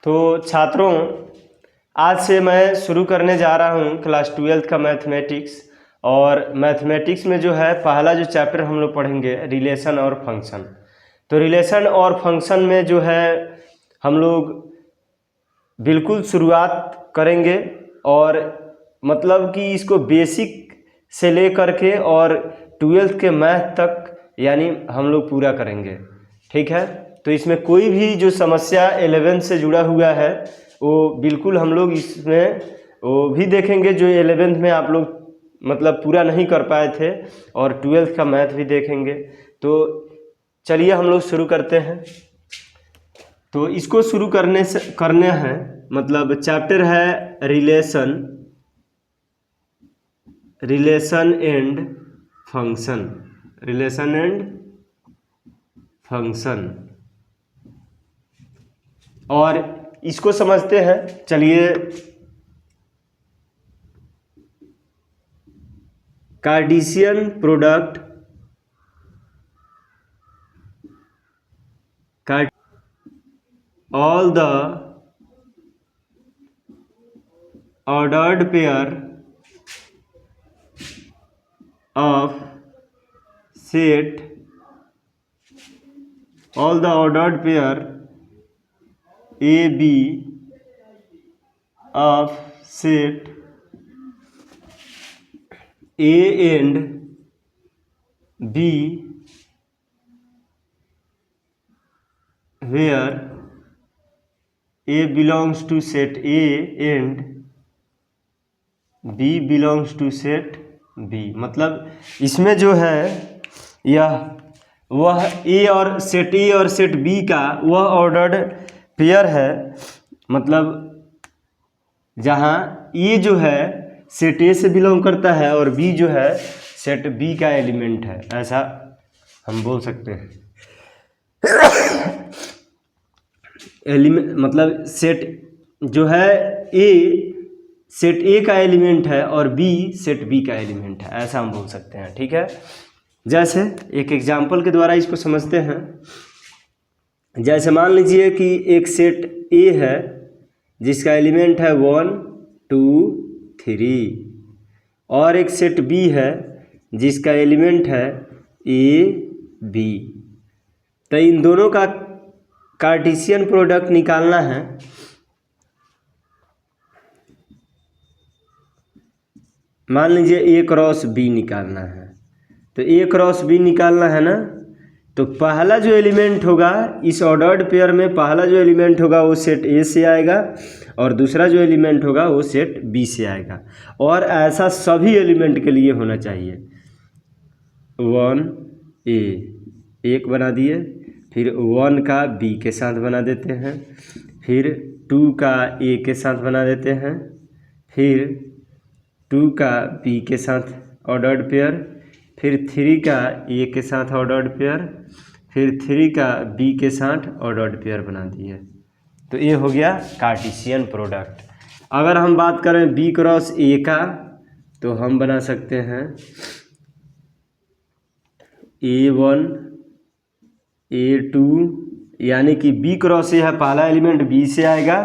तो छात्रों, आज से मैं शुरू करने जा रहा हूँ क्लास 12th का मैथमेटिक्स। और मैथमेटिक्स में जो है पहला जो चैप्टर हम लोग पढ़ेंगे रिलेशन और फंक्शन। तो रिलेशन और फंक्शन में जो है हम लोग बिल्कुल शुरुआत करेंगे और मतलब कि इसको बेसिक से ले करके और 12th के मैथ तक यानी हम लोग पूरा करेंगे। ठीक है, तो इसमें कोई भी जो समस्या 11th से जुड़ा हुआ है वो बिल्कुल हम लोग इसमें वो भी देखेंगे जो 11th में आप लोग मतलब पूरा नहीं कर पाए थे, और 12th का मैथ भी देखेंगे। तो चलिए हम लोग शुरू करते हैं। तो इसको शुरू करने हैं मतलब चैप्टर है relation and function. Relation and function, और इसको समझते हैं। चलिए, Cartesian product all the ordered pair of set all the ordered pair A B of set A and B where A belongs to set A and B belongs to set B। मतलब इसमें जो है यह वह A और set B का वह ordered pair है, मतलब जहाँ A जो है सेट A से बिलोंग करता है और B जो है सेट B का एलिमेंट है, ऐसा हम बोल सकते हैं। एलिमेंट मतलब सेट जो है A सेट A का एलिमेंट है और B सेट B का एलिमेंट है, ऐसा हम बोल सकते हैं। ठीक है, जैसे एक एग्जांपल के द्वारा इसको समझते हैं। जैसे मान लीजिए कि एक सेट A है जिसका एलिमेंट है 1 2 3, और एक सेट B है जिसका एलिमेंट है A B। तो इन दोनों का कार्टेशियन प्रोडक्ट निकालना है। मान लीजिए A क्रॉस B निकालना है, तो A क्रॉस B निकालना है ना, तो पहला जो एलिमेंट होगा इस ऑर्डर्ड पेयर में, पहला जो एलिमेंट होगा वो सेट A से आएगा और दूसरा जो एलिमेंट होगा वो सेट B से आएगा। और ऐसा सभी एलिमेंट के लिए होना चाहिए। 1 A एक बना दिए, फिर 1 का B के साथ बना देते हैं, फिर 2 का A के साथ बना देते हैं, फिर 2 का B के साथ ऑर्डर्ड पेयर, फिर 3 का A के साथ ऑर्डर्ड पेयर, फिर 3 का B के साथ ऑर्डर्ड पेयर बना दिए। तो ये हो गया कार्टेशियन प्रोडक्ट। अगर हम बात करें B क्रॉस A का, तो हम बना सकते हैं A1 A2, यानी कि B क्रॉस A है, पहला एलिमेंट B से आएगा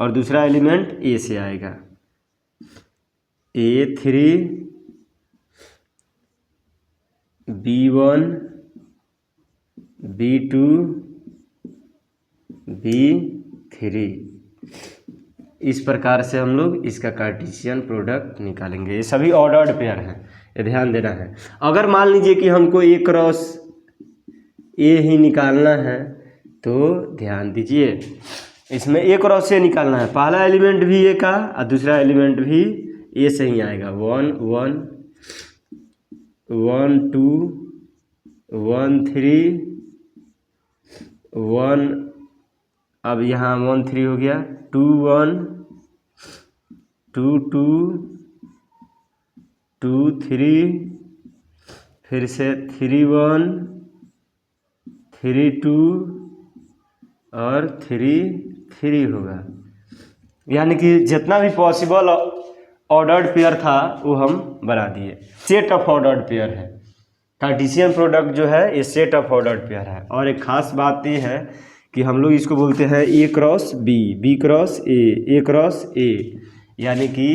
और दूसरा एलिमेंट A से आएगा। A3 B1 B2 B3, इस प्रकार से हम लोग इसका कार्टेशियन प्रोडक्ट निकालेंगे। ये सभी ऑर्डर्ड पेयर हैं, ये ध्यान देना है। अगर मान लीजिए कि हमको A क्रॉस A ही निकालना है, तो ध्यान दीजिए इसमें A क्रॉस A निकालना है, पहला एलिमेंट भी A का और दूसरा एलिमेंट भी A से ही आएगा। 1 1 1 2 1 3 1, अब यहाँ 1 3 हो गया, 2 1 2 2 2 3, फिर से 3 1 3 2 और 3 3 होगा। यानी कि जितना भी पॉसिबल ऑर्डर्ड पेयर था वो हम बना दिए। सेट ऑफ ऑर्डर्ड पेयर है कार्टेशियन प्रोडक्ट जो है, ये सेट ऑफ ऑर्डर्ड पेयर है। और एक खास बात ये है कि हम लोग इसको बोलते हैं A cross B, B cross A cross A, यानी कि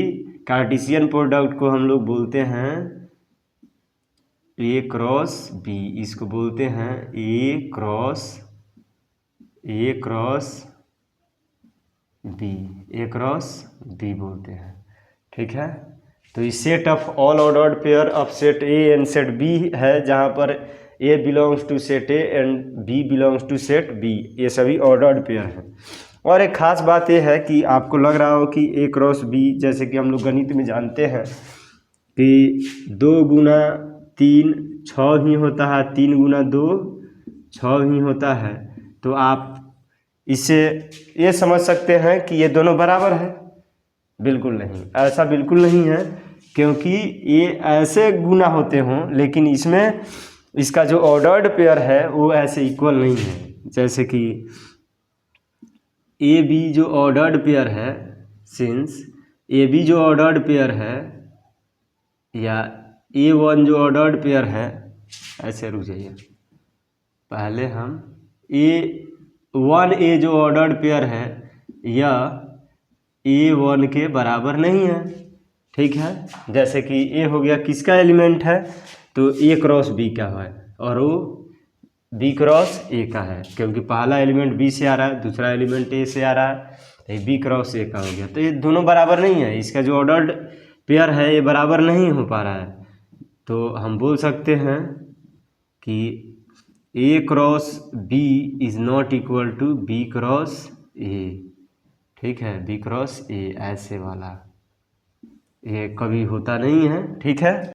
कार्टेशियन प्रोडक्ट को हम लोग बोलते हैं ए क्रॉस बी, इसको बोलते हैं A cross B, A cross B बोलते हैं। ठीक है, तो इस set of all ordered pair of set A and set B है, जहाँ पर A belongs to set A and B belongs to set B, ये सभी ऑर्डर्ड पेयर हैं। और एक ख़ास बात ये है कि आपको लग रहा हो कि ए क्रॉस बी, जैसे कि हम लोग गणित में जानते हैं कि 2 गुना 3 6 ही होता है, 3 गुना 2 6 ही होता है, तो आप इससे ये समझ सकते हैं कि ये दोनों बराबर है। बिल्कुल नहीं, ऐसा बिल्कुल नहीं है, क्योंकि ये ऐसे गुना होते हों, लेकिन इसमें इसका जो ऑर्डर्ड पेयर है वो ऐसे इक्वल नहीं है। जैसे कि ए बी जो ऑर्डर्ड पेयर है, सिंस ए बी जो ऑर्डर्ड पेयर है, या A1 जो ऑर्डर्ड पेयर है, ऐसे रुक जाइए, पहले हम A1 जो ऑर्डर्ड पेयर है यह A1 के बराबर नहीं है। ठीक है, जैसे कि A हो गया किसका एलिमेंट है, तो A क्रॉस B का है, और वो B क्रॉस A का है, क्योंकि पहला एलिमेंट B से आ रहा है, दूसरा एलिमेंट A से आ रहा है, तो ये B क्रॉस A का हो गया। तो ये दोनों बराबर नहीं है, इसका जो ऑर्डर्ड पेयर है ये बराबर नहीं हो पा रहा है। तो हम बोल सकते हैं कि A cross B is not equal to B cross A। ठीक है, B क्रॉस A ऐसे वाला ये कभी होता नहीं है। ठीक है।